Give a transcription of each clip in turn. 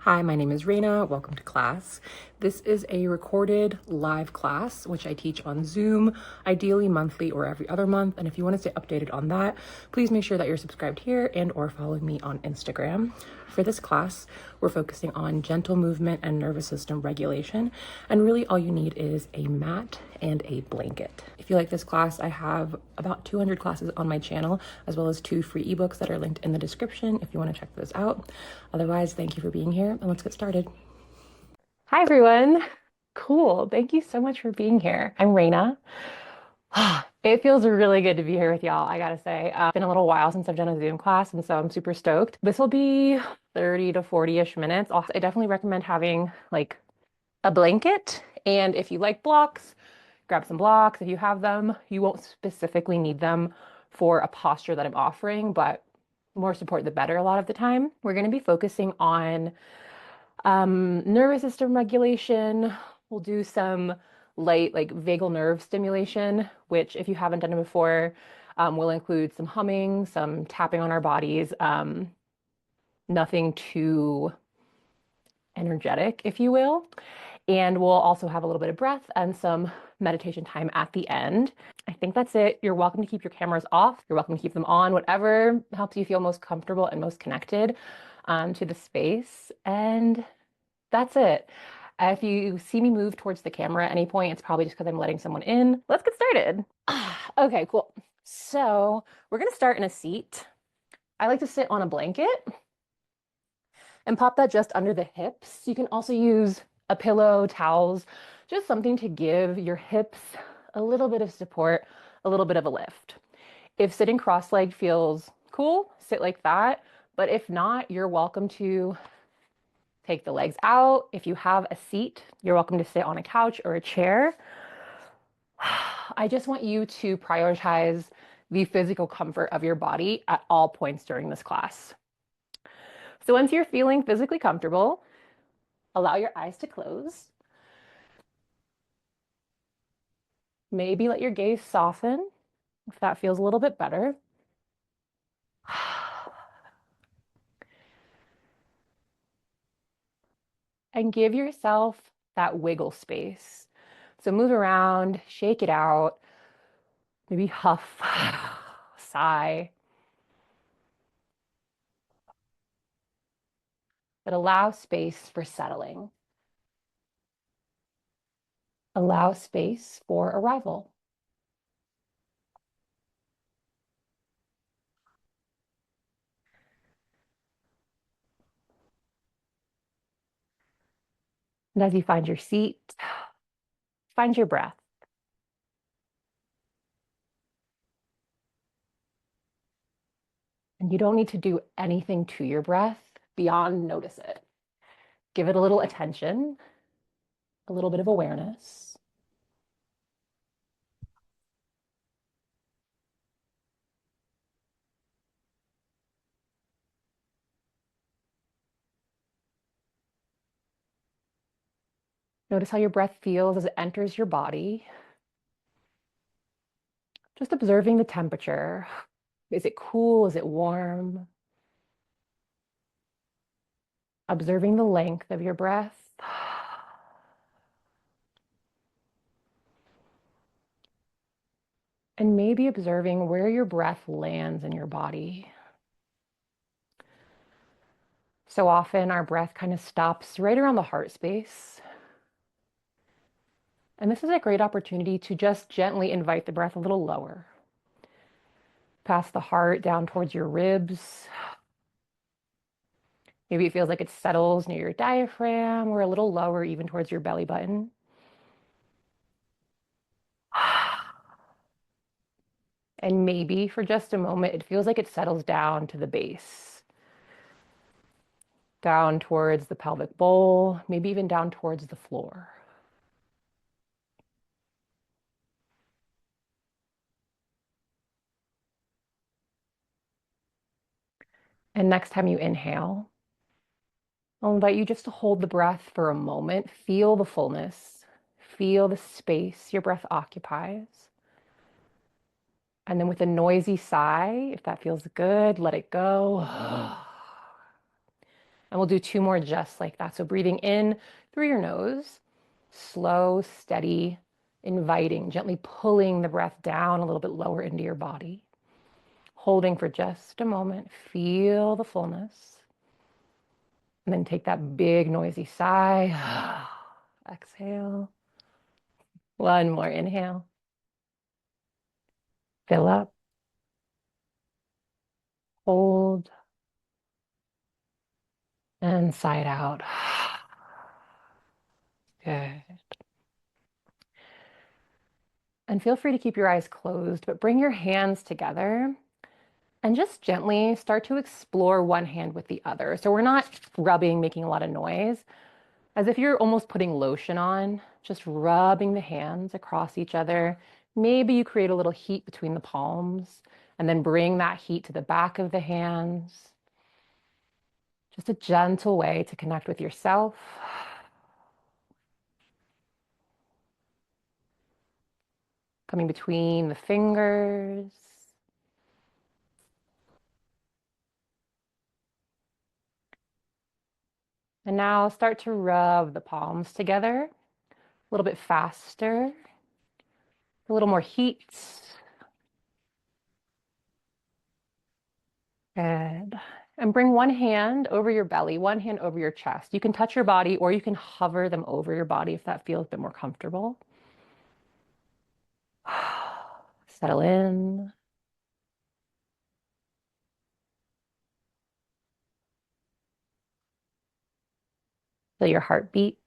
Hi, my name is Reyna. Welcome to class. This is a recorded live class, which I teach on Zoom, ideally monthly or every other month. And if you want to stay updated on that, please make sure that you're subscribed here and or following me on Instagram. For this class, we're focusing on gentle movement and nervous system regulation. And really all you need is a mat and a blanket. If you like this class, I have about 200 classes on my channel, as well as 2 free ebooks that are linked in the description if you want to check those out. Otherwise, thank you for being here and let's get started. Hi, everyone. Cool. Thank you so much for being here. I'm Reyna. It feels really good to be here with y'all, I gotta say. It's been a little while since I've done a Zoom class, and so I'm super stoked. This will be 30 to 40-ish minutes. I definitely recommend having like a blanket, and if you like blocks, grab some blocks. If you have them, you won't specifically need them for a posture that I'm offering, but more support the better a lot of the time. We're going to be focusing on nervous system regulation. We'll do some light, like vagal nerve stimulation, which, if you haven't done it before, will include some humming, some tapping on our bodies. Nothing too energetic, if you will. And we'll also have a little bit of breath and some meditation time at the end. I think that's it. You're welcome to keep your cameras off. You're welcome to keep them on, whatever helps you feel most comfortable and most connected to the space. And that's it. If you see me move towards the camera at any point, it's probably just because I'm letting someone in. Let's get started. Okay, cool. So we're going to start in a seat. I like to sit on a blanket and pop that just under the hips. You can also use a pillow, towels, just something to give your hips a little bit of support, a little bit of a lift. If sitting cross-legged feels cool, sit like that. But if not, you're welcome to take the legs out. If you have a seat, you're welcome to sit on a couch or a chair. I just want you to prioritize the physical comfort of your body at all points during this class. So once you're feeling physically comfortable, allow your eyes to close. Maybe let your gaze soften if that feels a little bit better. And give yourself that wiggle space. So move around, shake it out, maybe huff, sigh. But allow space for settling. Allow space for arrival. And as you find your seat, find your breath. And you don't need to do anything to your breath beyond notice it. Give it a little attention, a little bit of awareness. Notice how your breath feels as it enters your body. Just observing the temperature. Is it cool? Is it warm? Observing the length of your breath. And maybe observing where your breath lands in your body. So often our breath kind of stops right around the heart space. And this is a great opportunity to just gently invite the breath a little lower. Past the heart, down towards your ribs. Maybe it feels like it settles near your diaphragm or a little lower, even towards your belly button. And maybe for just a moment, it feels like it settles down to the base. Down towards the pelvic bowl, maybe even down towards the floor. And next time you inhale, I'll invite you just to hold the breath for a moment. Feel the fullness. Feel the space your breath occupies. And then with a noisy sigh, if that feels good, let it go. And we'll do 2 more just like that. So breathing in through your nose, slow, steady, inviting, gently pulling the breath down a little bit lower into your body. Holding for just a moment, feel the fullness. And then take that big noisy sigh. Exhale. One more inhale. Fill up. Hold. And sigh it out. Good. And feel free to keep your eyes closed, but bring your hands together and just gently start to explore one hand with the other. So we're not rubbing, making a lot of noise, as if you're almost putting lotion on, just rubbing the hands across each other. Maybe you create a little heat between the palms and then bring that heat to the back of the hands. Just a gentle way to connect with yourself. Coming between the fingers. And now start to rub the palms together a little bit faster, a little more heat. Good. And bring one hand over your belly, one hand over your chest. You can touch your body or you can hover them over your body if that feels a bit more comfortable. Settle in. Feel your heartbeat.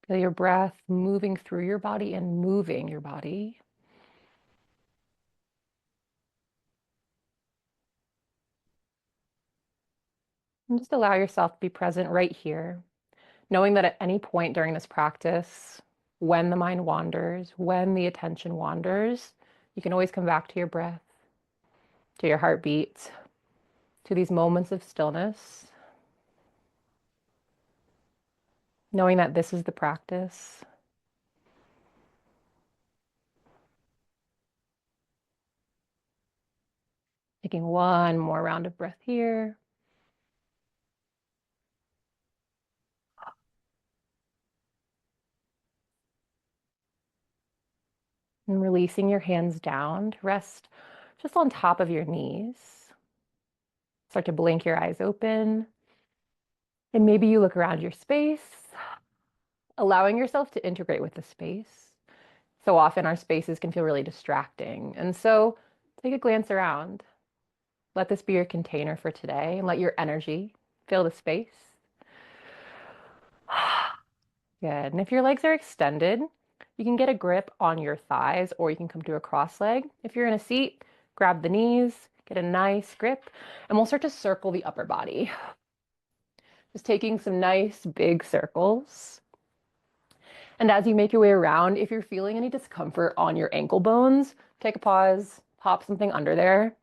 Feel your breath moving through your body and moving your body. And just allow yourself to be present right here, knowing that at any point during this practice, when the mind wanders, when the attention wanders, you can always come back to your breath, to your heartbeat, to these moments of stillness, knowing that this is the practice. Taking one more round of breath here. And releasing your hands down to rest just on top of your knees. Start to blink your eyes open. And maybe you look around your space, allowing yourself to integrate with the space. So often our spaces can feel really distracting. And so take a glance around. Let this be your container for today and let your energy fill the space. Good. And if your legs are extended, you can get a grip on your thighs or you can come to a cross leg. If you're in a seat, grab the knees, get a nice grip, and we'll start to circle the upper body. Just taking some nice big circles. And as you make your way around, if you're feeling any discomfort on your ankle bones, take a pause, pop something under there.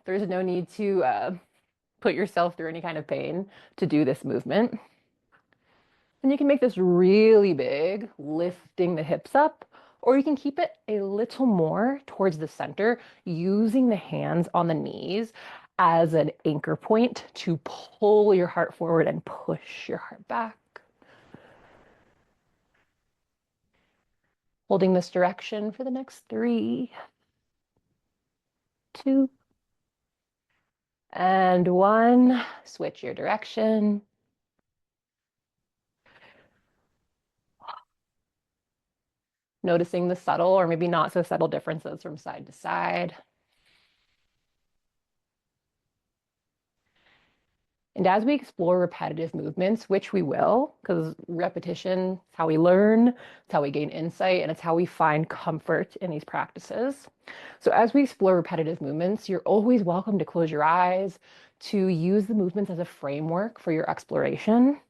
There's no need to put yourself through any kind of pain to do this movement. And you can make this really big, lifting the hips up, or you can keep it a little more towards the center, using the hands on the knees as an anchor point to pull your heart forward and push your heart back. Holding this direction for the next 3, 2, and 1. Switch your direction. Noticing the subtle or maybe not so subtle differences from side to side. And as we explore repetitive movements, which we will, because repetition is how we learn, it's how we gain insight, and it's how we find comfort in these practices. So as we explore repetitive movements, you're always welcome to close your eyes, to use the movements as a framework for your exploration.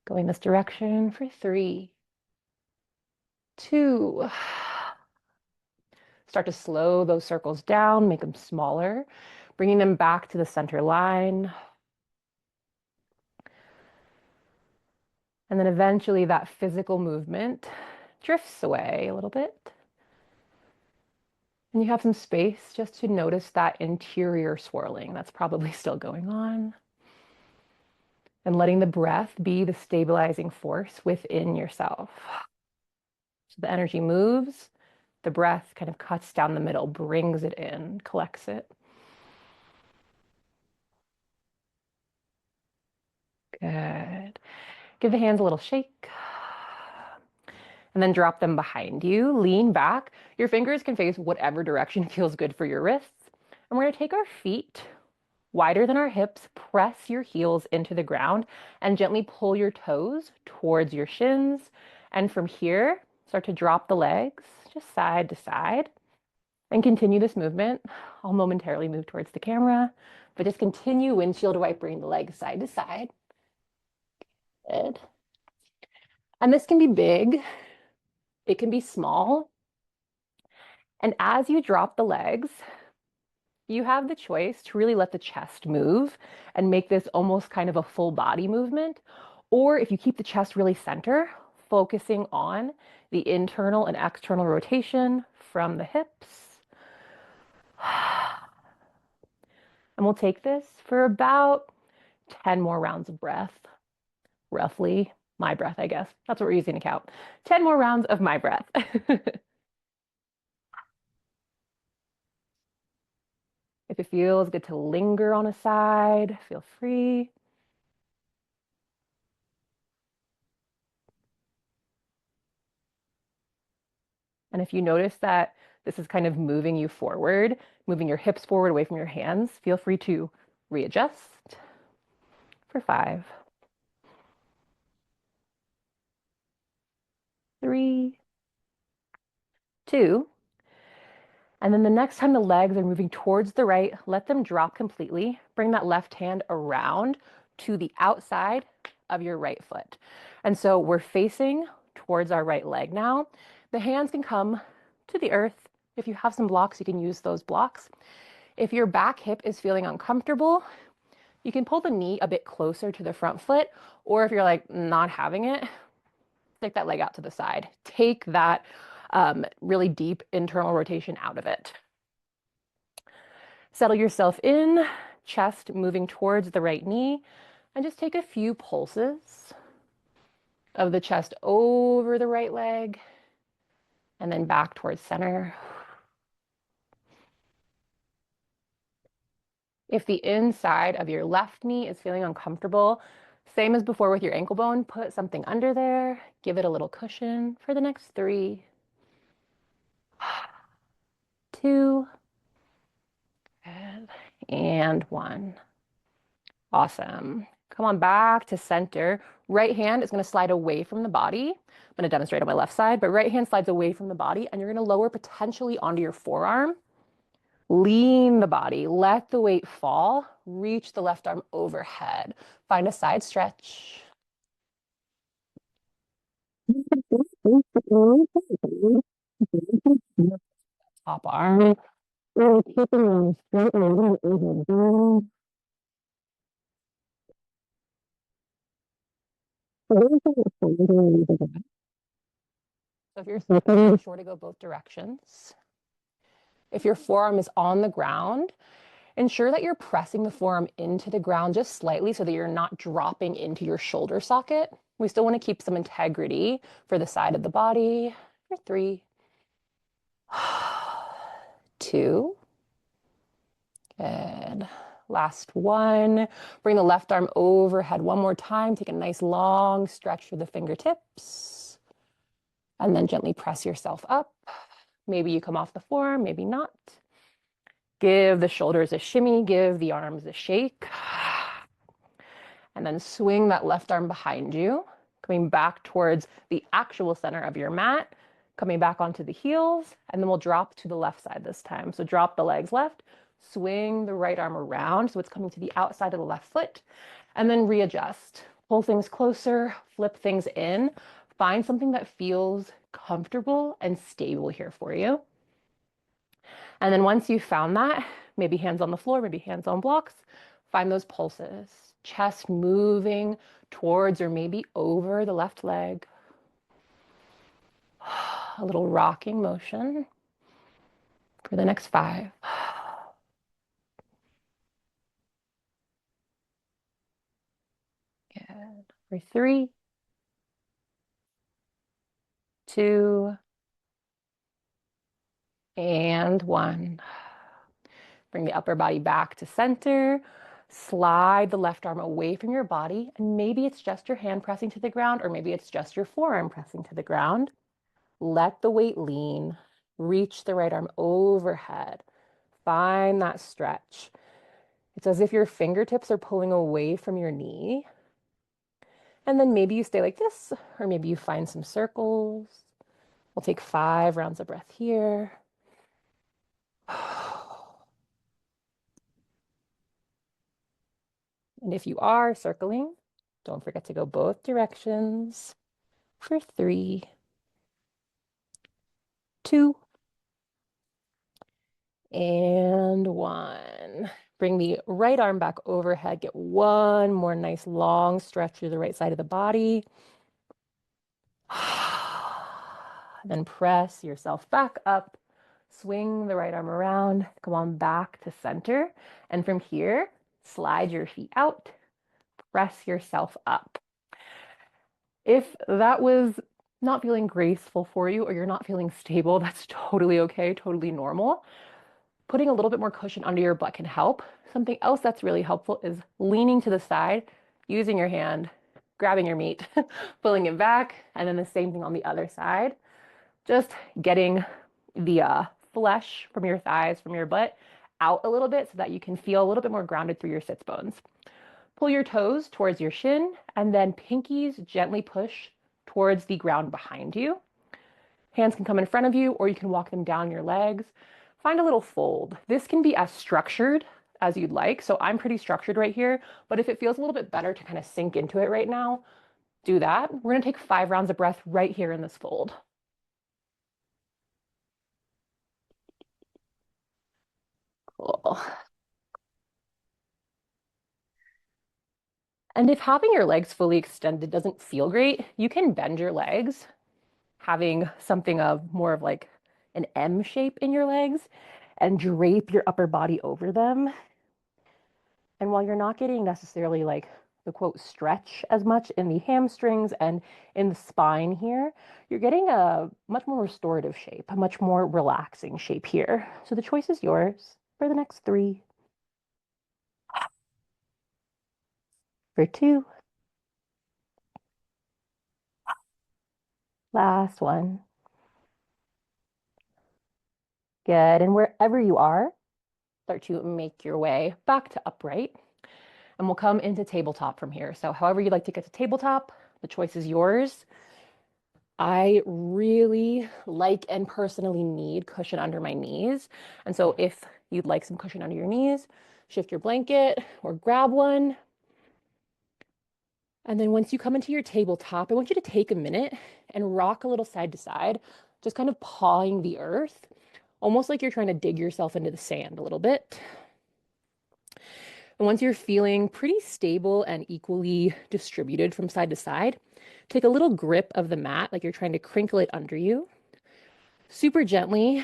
Going this direction for 3, 2. Start to slow those circles down, make them smaller, bringing them back to the center line. And then eventually that physical movement drifts away a little bit. And you have some space just to notice that interior swirling that's probably still going on. And letting the breath be the stabilizing force within yourself. So the energy moves, the breath kind of cuts down the middle, brings it in, collects it. Good. Give the hands a little shake. And then drop them behind you. Lean back. Your fingers can face whatever direction feels good for your wrists. And we're going to take our feet wider than our hips, press your heels into the ground, and gently pull your toes towards your shins. And from here, start to drop the legs just side to side and continue this movement. I'll momentarily move towards the camera, but just continue windshield wipering the legs side to side. Good. And this can be big, it can be small. And as you drop the legs, you have the choice to really let the chest move and make this almost kind of a full body movement. Or if you keep the chest really center, focusing on the internal and external rotation from the hips. And we'll take this for about 10 more rounds of breath, roughly. My breath, I guess. That's what we're using to count. 10 more rounds of my breath. If it feels good to linger on a side, feel free. And if you notice that this is kind of moving you forward, moving your hips forward away from your hands, feel free to readjust for 5, 3, 2. And then the next time the legs are moving towards the right, let them drop completely. Bring that left hand around to the outside of your right foot. And so we're facing towards our right leg now. The hands can come to the earth. If you have some blocks, you can use those blocks. If your back hip is feeling uncomfortable, you can pull the knee a bit closer to the front foot, or if you're like not having it, stick that leg out to the side. Take that really deep internal rotation out of it. Settle yourself in, chest moving towards the right knee, and just take a few pulses of the chest over the right leg and then back towards center. If the inside of your left knee is feeling uncomfortable, same as before with your ankle bone, put something under there, give it a little cushion for the next 3, 2, and 1. Awesome. Come on back to center. Right hand is going to slide away from the body. I'm going to demonstrate on my left side, but right hand slides away from the body, and you're going to lower potentially onto your forearm. Lean the body, let the weight fall, reach the left arm overhead. Find a side stretch. Top arm. So if you're slipping, be sure to go both directions. If your forearm is on the ground, ensure that you're pressing the forearm into the ground just slightly so that you're not dropping into your shoulder socket. We still want to keep some integrity for the side of the body. For 3, 2. Good. Last one. Bring the left arm overhead one more time. Take a nice long stretch through the fingertips. And then gently press yourself up. Maybe you come off the forearm, maybe not. Give the shoulders a shimmy, give the arms a shake. And then swing that left arm behind you, coming back towards the actual center of your mat, coming back onto the heels, and then we'll drop to the left side this time. So drop the legs left, swing the right arm around so it's coming to the outside of the left foot, and then readjust. Pull things closer, flip things in, find something that feels comfortable and stable here for you. And then once you've found that, maybe hands on the floor, maybe hands on blocks, find those pulses. Chest moving towards or maybe over the left leg. A little rocking motion for the next 5. Good. For 3, 2, and 1. Bring the upper body back to center. Slide the left arm away from your body. And maybe it's just your hand pressing to the ground, or maybe it's just your forearm pressing to the ground. Let the weight lean. Reach the right arm overhead. Find that stretch. It's as if your fingertips are pulling away from your knee. And then maybe you stay like this, or maybe you find some circles. We'll take 5 rounds of breath here. And if you are circling, don't forget to go both directions for 3, 2, and 1. Bring the right arm back overhead. Get one more nice long stretch through the right side of the body. Then press yourself back up. Swing the right arm around. Come on back to center. And from here, slide your feet out. Press yourself up. If that was not feeling graceful for you, or you're not feeling stable, that's totally okay, totally normal. Putting a little bit more cushion under your butt can help. Something else that's really helpful is leaning to the side, using your hand, grabbing your meat, pulling it back, and then the same thing on the other side. Just getting the flesh from your thighs, from your butt, out a little bit so that you can feel a little bit more grounded through your sits bones. Pull your toes towards your shin, and then pinkies gently push towards the ground behind you. Hands can come in front of you, or you can walk them down your legs. Find a little fold. This can be as structured as you'd like. So I'm pretty structured right here, but if it feels a little bit better to kind of sink into it right now, do that. We're gonna take 5 rounds of breath right here in this fold. Cool. And if having your legs fully extended doesn't feel great, you can bend your legs, having something of more of like an M shape in your legs, and drape your upper body over them. And while you're not getting necessarily like the quote stretch as much in the hamstrings and in the spine here, you're getting a much more restorative shape, a much more relaxing shape here. So the choice is yours for the next 3, for 2, last one. Good. And wherever you are, start to make your way back to upright. And we'll come into tabletop from here. So however you'd like to get to tabletop, the choice is yours. I really like and personally need cushion under my knees. And so if you'd like some cushion under your knees, shift your blanket or grab one. And then once you come into your tabletop, I want you to take a minute and rock a little side to side, just kind of pawing the earth, almost like you're trying to dig yourself into the sand a little bit. And once you're feeling pretty stable and equally distributed from side to side, take a little grip of the mat, like you're trying to crinkle it under you. Super gently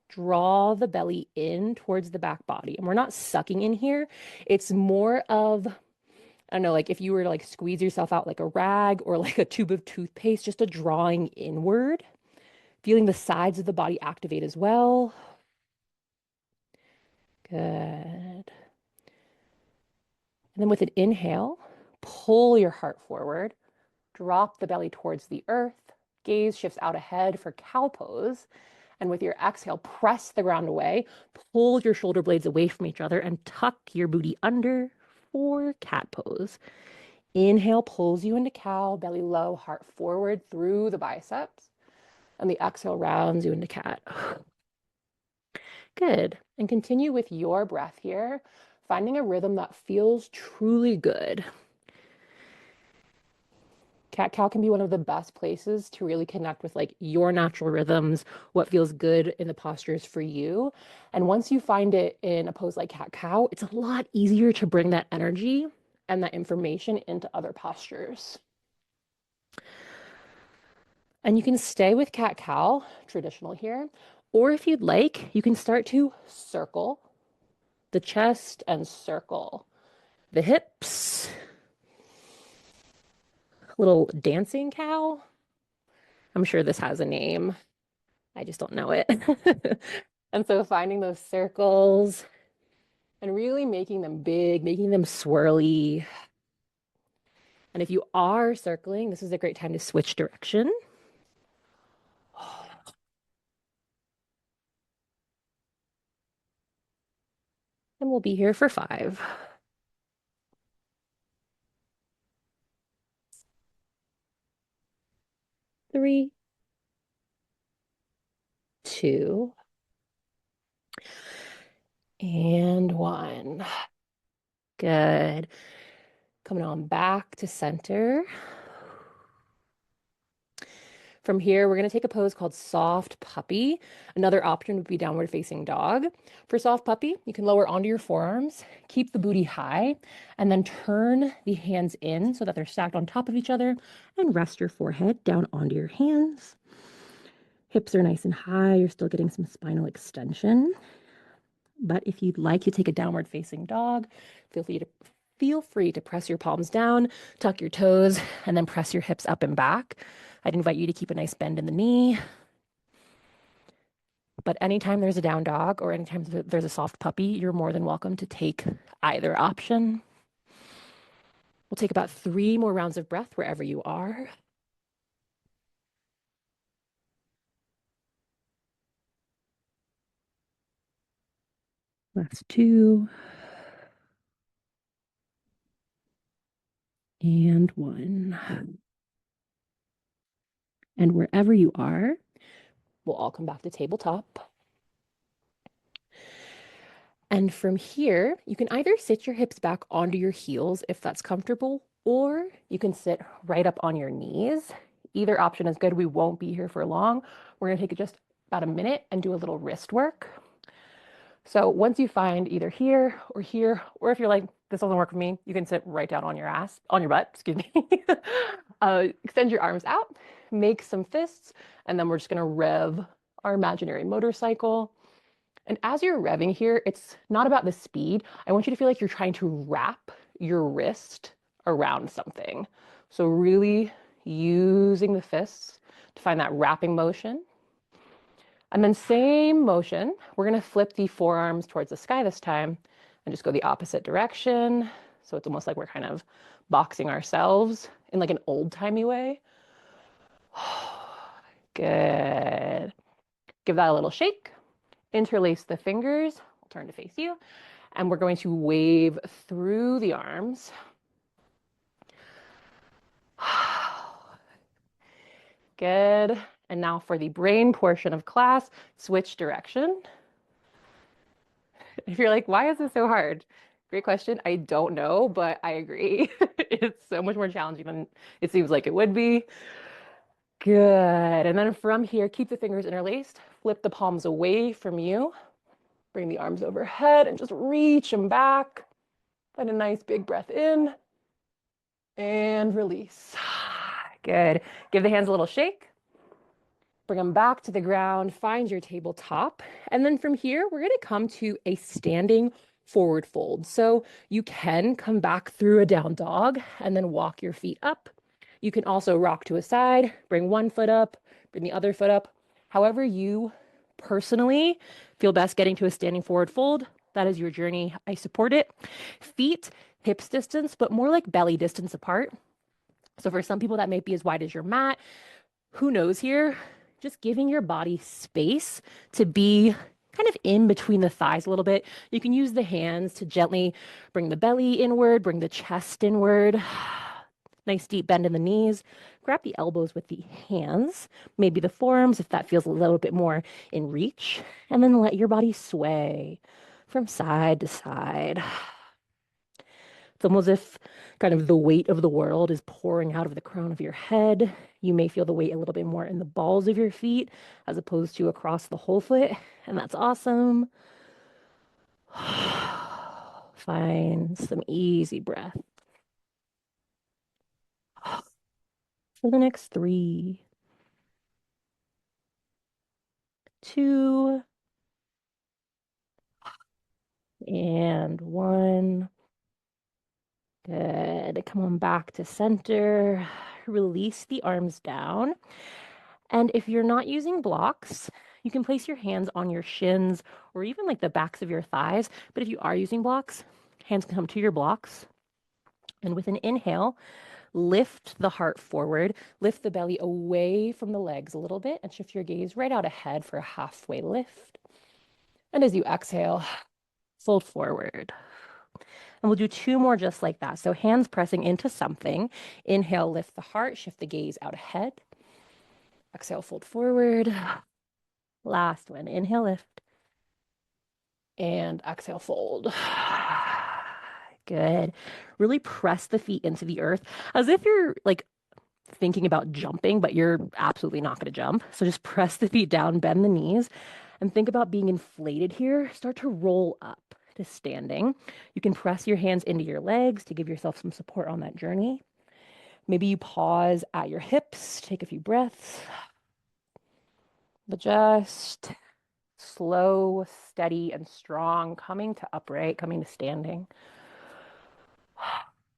draw the belly in towards the back body. And we're not sucking in here. It's more of, I don't know, like if you were to like squeeze yourself out like a rag or like a tube of toothpaste, just a drawing inward, feeling the sides of the body activate as well. Good. And then with an inhale, pull your heart forward, drop the belly towards the earth, gaze shifts out ahead for cow pose. And with your exhale, press the ground away, pull your shoulder blades away from each other, and tuck your booty under for cat pose. Inhale pulls you into cow, belly low, heart forward through the biceps. And the exhale rounds you into cat. Good. And continue with your breath here, finding a rhythm that feels truly good. Cat cow can be one of the best places to really connect with like your natural rhythms, what feels good in the postures for you. And once you find it in a pose like cat cow, it's a lot easier to bring that energy and that information into other postures. And you can stay with cat-cow, traditional here, or if you'd like, you can start to circle the chest and circle the hips. Little dancing cow. I'm sure this has a name. I just don't know it. And so finding those circles and really making them big, making them swirly. And if you are circling, this is a great time to switch direction. And we'll be here for 5. 3, 2, and 1. Good. Coming on back to center. From here, we're going to take a pose called soft puppy. Another option would be downward facing dog. For soft puppy, you can lower onto your forearms, keep the booty high, and then turn the hands in so that they're stacked on top of each other, and rest your forehead down onto your hands. Hips are nice and high. You're still getting some spinal extension. But if you'd like to take a downward facing dog, feel free to press your palms down, tuck your toes, and then press your hips up and back. I'd invite you to keep a nice bend in the knee. But anytime there's a down dog or anytime there's a soft puppy, you're more than welcome to take either option. We'll take about 3 more rounds of breath wherever you are. Last 2. And 1. And wherever you are, we'll all come back to tabletop. And from here, you can either sit your hips back onto your heels if that's comfortable, or you can sit right up on your knees. Either option is good. We won't be here for long. We're going to take just about a minute and do a little wrist work. So once you find either here, or if you're like, this doesn't work for me, you can sit right down on your butt, excuse me. Extend your arms out, make some fists, and then we're just going to rev our imaginary motorcycle. And as you're revving here, it's not about the speed. I want you to feel like you're trying to wrap your wrist around something. So really using the fists to find that wrapping motion. And then same motion, we're going to flip the forearms towards the sky this time and just go the opposite direction. So it's almost like we're kind of boxing ourselves in like an old-timey way. Good. Give that a little shake. Interlace the fingers. I'll turn to face you. And we're going to wave through the arms. Good. And now for the brain portion of class, switch direction. If you're like, why is this so hard? Great question. I don't know, but I agree. It's so much more challenging than it seems like it would be. Good. And then from here, keep the fingers interlaced. Flip the palms away from you. Bring the arms overhead and just reach them back. Find a nice big breath in and release. Good. Give the hands a little shake. Bring them back to the ground. Find your tabletop. And then from here, we're going to come to a standing forward fold. So you can come back through a down dog and then walk your feet up. You can also rock to a side, bring one foot up, bring the other foot up. However you personally feel best getting to a standing forward fold, that is your journey. I support it. Feet, hips distance, but more like belly distance apart. So for some people, that might be as wide as your mat. Who knows here? Just giving your body space to be kind of in between the thighs a little bit. You can use the hands to gently bring the belly inward, bring the chest inward. Nice deep bend in the knees. Grab the elbows with the hands, maybe the forearms if that feels a little bit more in reach, and then let your body sway from side to side. It's almost as if kind of the weight of the world is pouring out of the crown of your head. You may feel the weight a little bit more in the balls of your feet as opposed to across the whole foot, and that's awesome. Find some easy breath. For the next 3, 2, and 1. Good. Come on back to center. Release the arms down. And if you're not using blocks, you can place your hands on your shins or even like the backs of your thighs. But if you are using blocks, hands can come to your blocks. And with an inhale, lift the heart forward, lift the belly away from the legs a little bit, and shift your gaze right out ahead for a halfway lift. And as you exhale, fold forward. And we'll do 2 more just like that. So hands pressing into something. Inhale, lift the heart, shift the gaze out ahead. Exhale, fold forward. Last one. Inhale, lift. And exhale, fold. Good. Really press the feet into the earth as if you're like thinking about jumping, but you're absolutely not going to jump. So just press the feet down, bend the knees, and think about being inflated here. Start to roll up to standing. You can press your hands into your legs to give yourself some support on that journey. Maybe you pause at your hips, take a few breaths, but just slow, steady, and strong, coming to upright, coming to standing.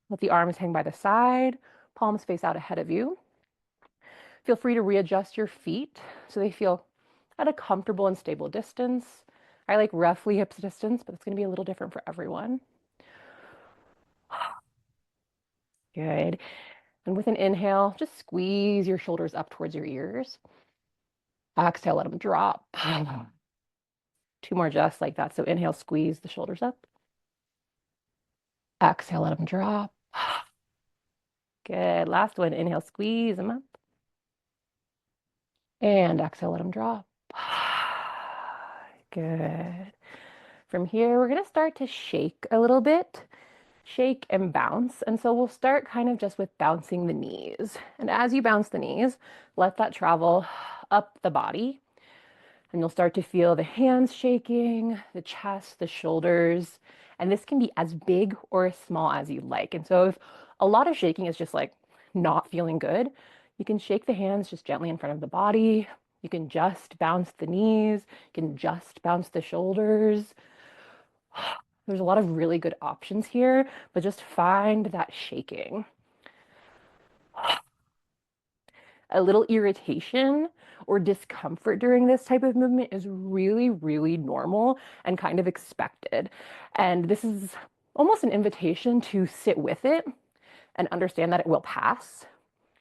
Let the arms hang by the side, palms face out ahead of you. Feel free to readjust your feet so they feel at a comfortable and stable distance. I like roughly hips distance, but it's going to be a little different for everyone. Good. And with an inhale, just squeeze your shoulders up towards your ears. Exhale, let them drop. 2 more just like that. So inhale, squeeze the shoulders up. Exhale, let them drop. Good. Last one. Inhale, squeeze them up. And exhale, let them drop. Good. From here, we're going to start to shake a little bit. Shake and bounce. And so we'll start kind of just with bouncing the knees. And as you bounce the knees, let that travel up the body. And you'll start to feel the hands shaking, the chest, the shoulders. And this can be as big or as small as you like. And so if a lot of shaking is just like not feeling good, you can shake the hands just gently in front of the body. You can just bounce the knees. You can just bounce the shoulders. There's a lot of really good options here, but just find that shaking. A little irritation or discomfort during this type of movement is really, really normal and kind of expected. And this is almost an invitation to sit with it and understand that it will pass,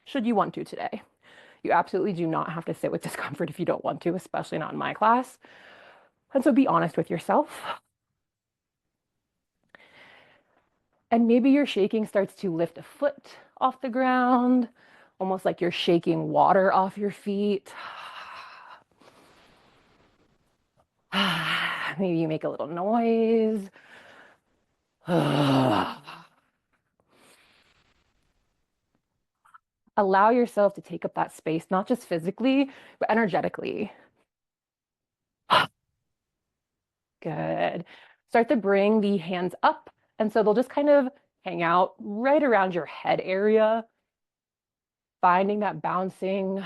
should you want to today. You absolutely do not have to sit with discomfort if you don't want to, especially not in my class. And so be honest with yourself. And maybe your shaking starts to lift a foot off the ground, almost like you're shaking water off your feet. Maybe you make a little noise. Allow yourself to take up that space, not just physically, but energetically. Good. Start to bring the hands up. And so they'll just kind of hang out right around your head area, finding that bouncing,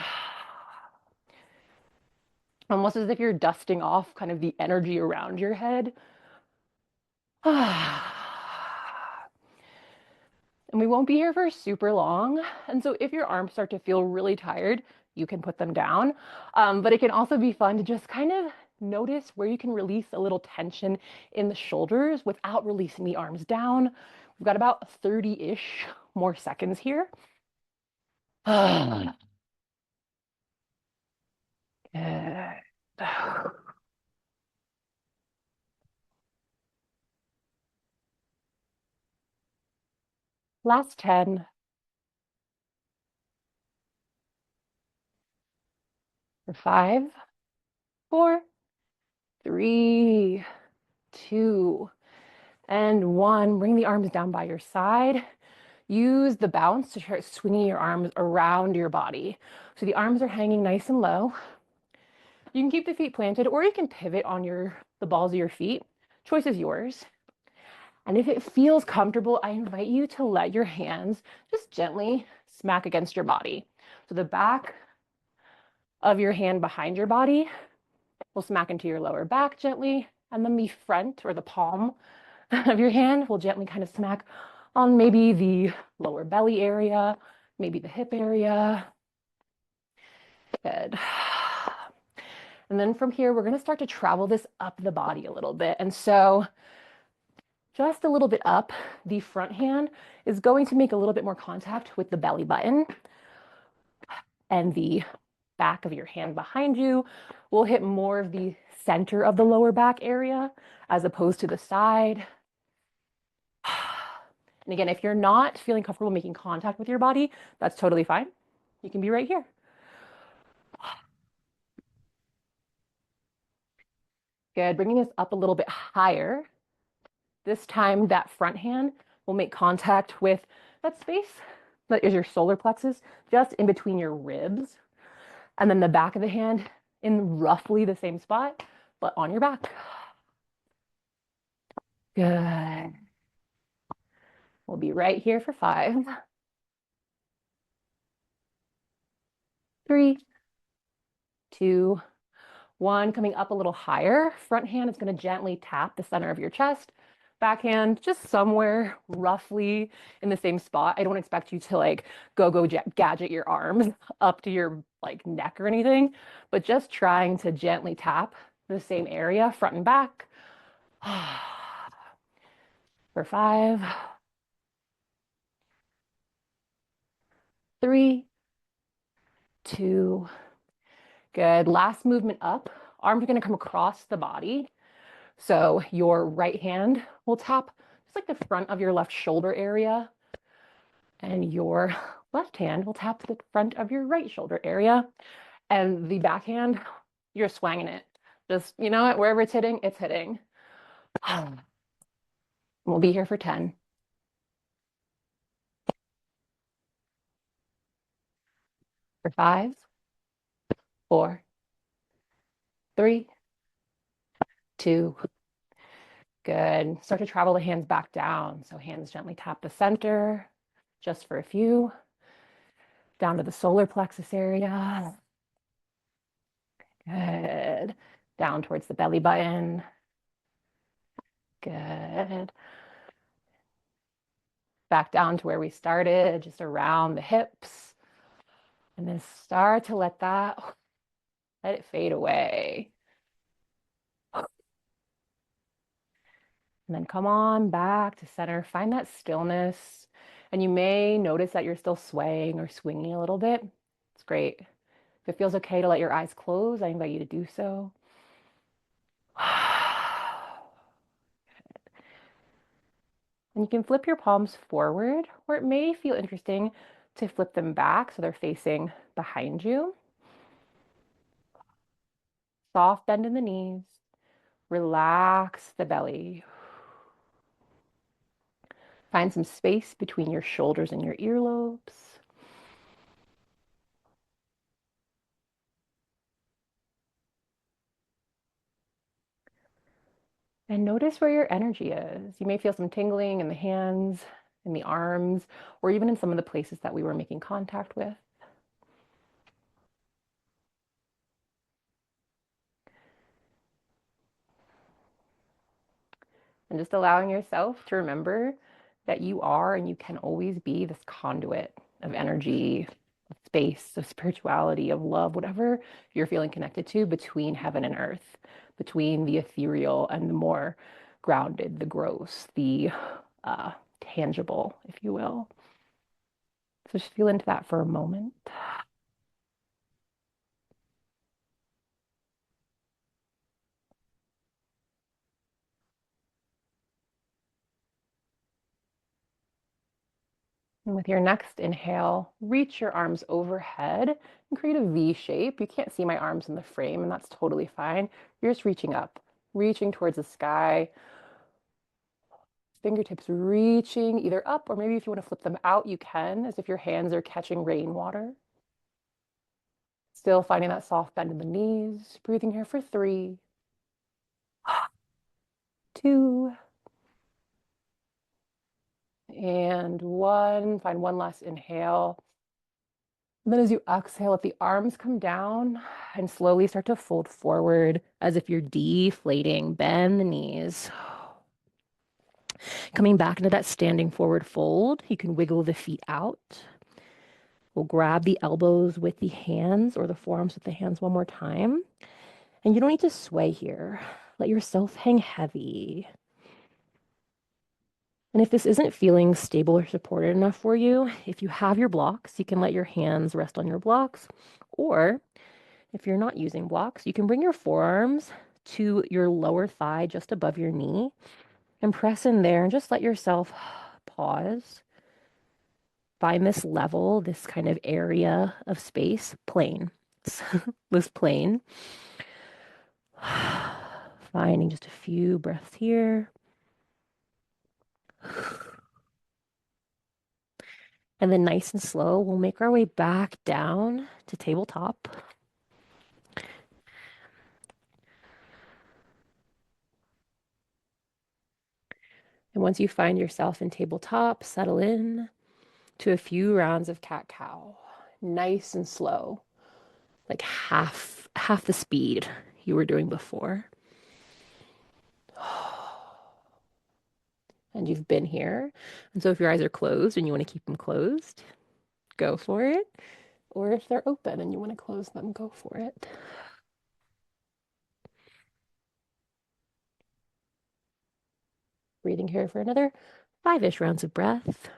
almost as if you're dusting off kind of the energy around your head. And we won't be here for super long. And so if your arms start to feel really tired, you can put them down. But it can also be fun to just kind of notice where you can release a little tension in the shoulders without releasing the arms down. We've got about 30-ish more seconds here. Good. Last 10. For 5, 4, 3, 2, and 1. Bring the arms down by your side. Use the bounce to start swinging your arms around your body. So the arms are hanging nice and low. You can keep the feet planted, or you can pivot on the balls of your feet. Choice is yours. And if it feels comfortable, I invite you to let your hands just gently smack against your body. So the back of your hand behind your body will smack into your lower back gently, and then the front or the palm of your hand will gently kind of smack on maybe the lower belly area, maybe the hip area. Good. And then from here, we're going to start to travel this up the body a little bit. And so just a little bit up, the front hand is going to make a little bit more contact with the belly button, and the back of your hand behind you will hit more of the center of the lower back area as opposed to the side. And again, if you're not feeling comfortable making contact with your body, that's totally fine. You can be right here. Good. Bringing this up a little bit higher. This time, that front hand will make contact with that space that is your solar plexus, just in between your ribs. And then the back of the hand in roughly the same spot, but on your back. Good. We'll be right here for 5, 3, 2, 1. Coming up a little higher. Front hand is going to gently tap the center of your chest. Back hand just somewhere roughly in the same spot. I don't expect you to like go gadget your arms up to your like neck or anything, but just trying to gently tap the same area, front and back. For 5, 3, 2. Good. Last movement up. Arms are going to come across the body. So your right hand will tap just like the front of your left shoulder area, and your left hand will tap the front of your right shoulder area. And the backhand, you're swanging it. Just, you know what, wherever it's hitting, it's hitting. We'll be here for 10. For 5, 4, 3, 2. Good. Start to travel the hands back down. So hands gently tap the center, just for a few. Down to the solar plexus area. Good. Down towards the belly button. Good. Back down to where we started, just around the hips. And then start to let it fade away. And then come on back to center. Find that stillness. And you may notice that you're still swaying or swinging a little bit. It's great. If it feels okay to let your eyes close, I invite you to do so. And you can flip your palms forward, or it may feel interesting to flip them back so they're facing behind you. Soft bend in the knees. Relax the belly. Find some space between your shoulders and your earlobes. And notice where your energy is. You may feel some tingling in the hands, in the arms, or even in some of the places that we were making contact with. And just allowing yourself to remember that you are and you can always be this conduit of energy, of space, of spirituality, of love, whatever you're feeling connected to between heaven and earth, between the ethereal and the more grounded, the gross, the tangible, if you will. So just feel into that for a moment. And with your next inhale, reach your arms overhead and create a V shape. You can't see my arms in the frame, and that's totally fine. You're just reaching up, reaching towards the sky. Fingertips reaching either up, or maybe if you want to flip them out, you can, as if your hands are catching rainwater. Still finding that soft bend in the knees. Breathing here for 3, 2, and 1. Find one last inhale. And then as you exhale, let the arms come down and slowly start to fold forward as if you're deflating. Bend the knees. Coming back into that standing forward fold, you can wiggle the feet out. We'll grab the elbows with the hands or the forearms with the hands one more time. And you don't need to sway here. Let yourself hang heavy. And if this isn't feeling stable or supported enough for you, if you have your blocks, you can let your hands rest on your blocks. Or if you're not using blocks, you can bring your forearms to your lower thigh just above your knee and press in there and just let yourself pause. Find this level, this kind of area of space, plane, this plane. Finding just a few breaths here. And then nice and slow, we'll make our way back down to tabletop. And once you find yourself in tabletop, settle in to a few rounds of cat-cow. Nice and slow, like half the speed you were doing before. And you've been here. And so if your eyes are closed and you want to keep them closed, go for it. Or if they're open and you want to close them, go for it. Breathing here for another 5-ish rounds of breath.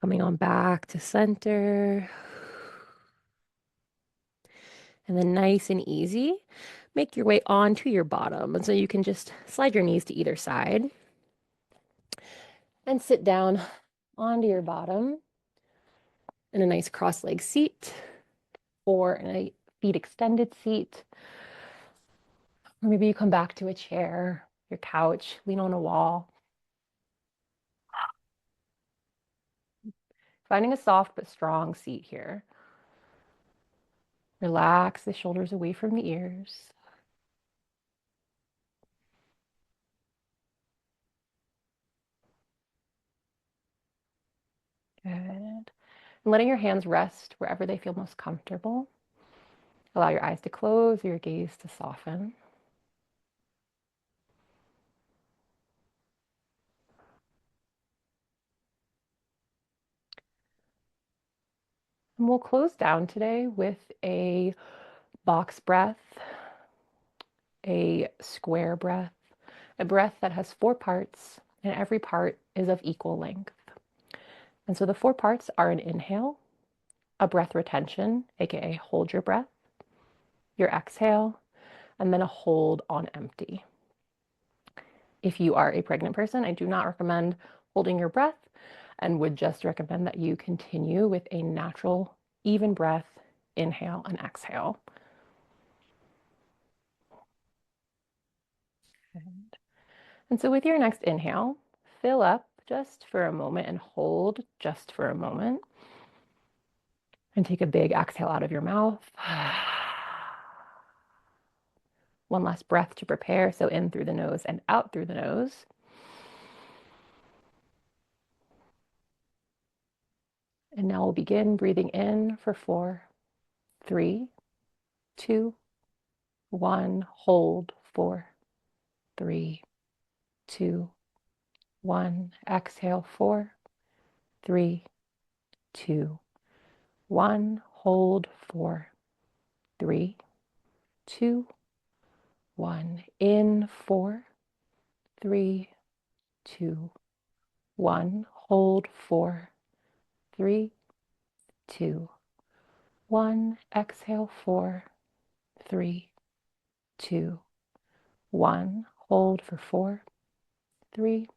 Coming on back to center. And then nice and easy, make your way onto your bottom. And so you can just slide your knees to either side and sit down onto your bottom in a nice cross-leg seat or in a feet extended seat. Or maybe you come back to a chair, your couch, lean on a wall. Finding a soft but strong seat here. Relax the shoulders away from the ears. Good. And letting your hands rest wherever they feel most comfortable. Allow your eyes to close, your gaze to soften. And we'll close down today with a box breath, a square breath, a breath that has 4 parts, and every part is of equal length. And so the 4 parts are an inhale, a breath retention, aka hold your breath, your exhale, and then a hold on empty. If you are a pregnant person, I do not recommend holding your breath and would just recommend that you continue with a natural, even breath, inhale and exhale. And so with your next inhale, fill up just for a moment and hold just for a moment. And take a big exhale out of your mouth. One last breath to prepare. So in through the nose and out through the nose. And now we'll begin breathing in for 4, 3, 2, 1. Hold 4, 3, 2, 1. Exhale 4, 3, 2, 1. Hold 4, 3, 2, 1. In 4, 3, 2, 1. Hold 4, 3, 2, 1. Exhale 4, 3, 2, 1. Hold for 4, 3,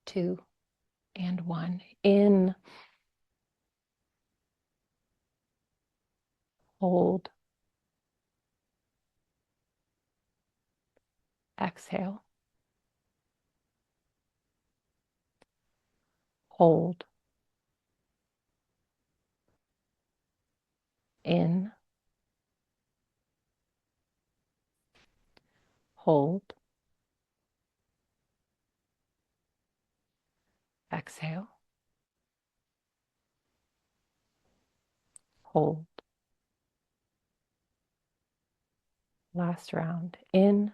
2, and 1. In, hold, Exhale. Hold. In. Hold. Exhale. Hold. Last round. In.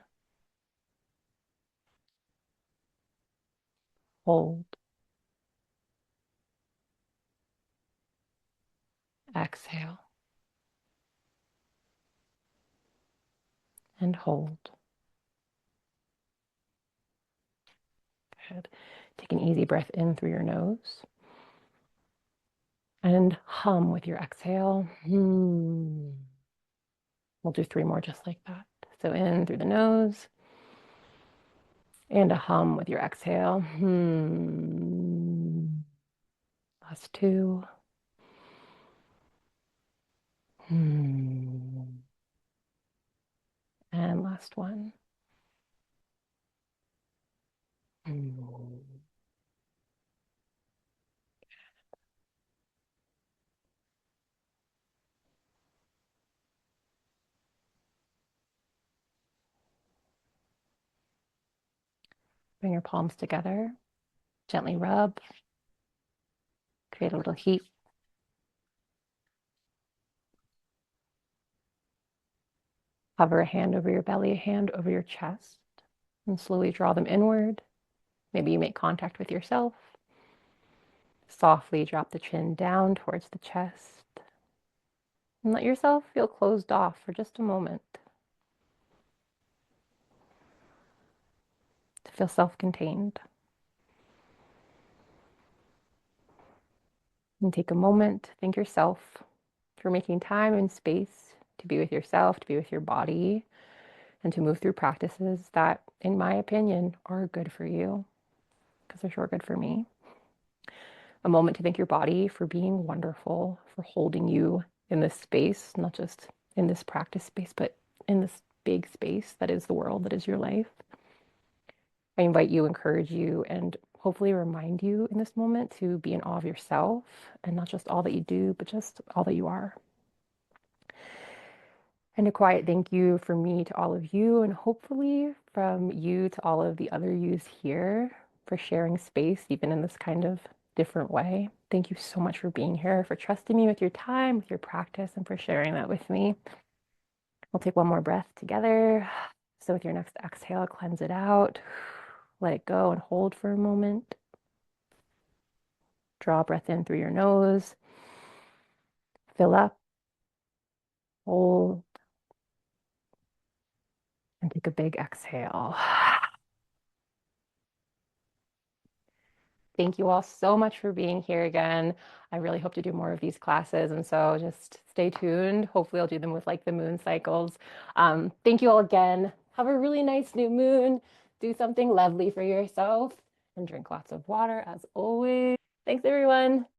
Hold. Exhale. And hold. Good. Take an easy breath in through your nose. And hum with your exhale. We'll do 3 more just like that. So in through the nose. And a hum with your exhale. Last 2. And last 1. Bring your palms together. Gently rub. Create a little heat. Hover a hand over your belly, a hand over your chest, and slowly draw them inward. Maybe you make contact with yourself. Softly drop the chin down towards the chest. And let yourself feel closed off for just a moment. To feel self-contained. And take a moment to thank yourself for making time and space to be with yourself, to be with your body, and to move through practices that, in my opinion, are good for you, because they're sure good for me. A moment to thank your body for being wonderful, for holding you in this space, not just in this practice space, but in this big space that is the world, that is your life. I invite you, encourage you, and hopefully remind you in this moment to be in awe of yourself, and not just all that you do, but just all that you are. And a quiet thank you from me to all of you, and hopefully from you to all of the other yous here, for sharing space, even in this kind of different way. Thank you so much for being here, for trusting me with your time, with your practice, and for sharing that with me. We'll take one more breath together. So with your next exhale, cleanse it out. Let it go and hold for a moment. Draw a breath in through your nose. Fill up. Hold. And take a big exhale. Thank you all so much for being here again. I really hope to do more of these classes, and so just stay tuned. Hopefully I'll do them with like the moon cycles. Thank you all again. Have a really nice new moon. Do something lovely for yourself and drink lots of water as always. Thanks everyone.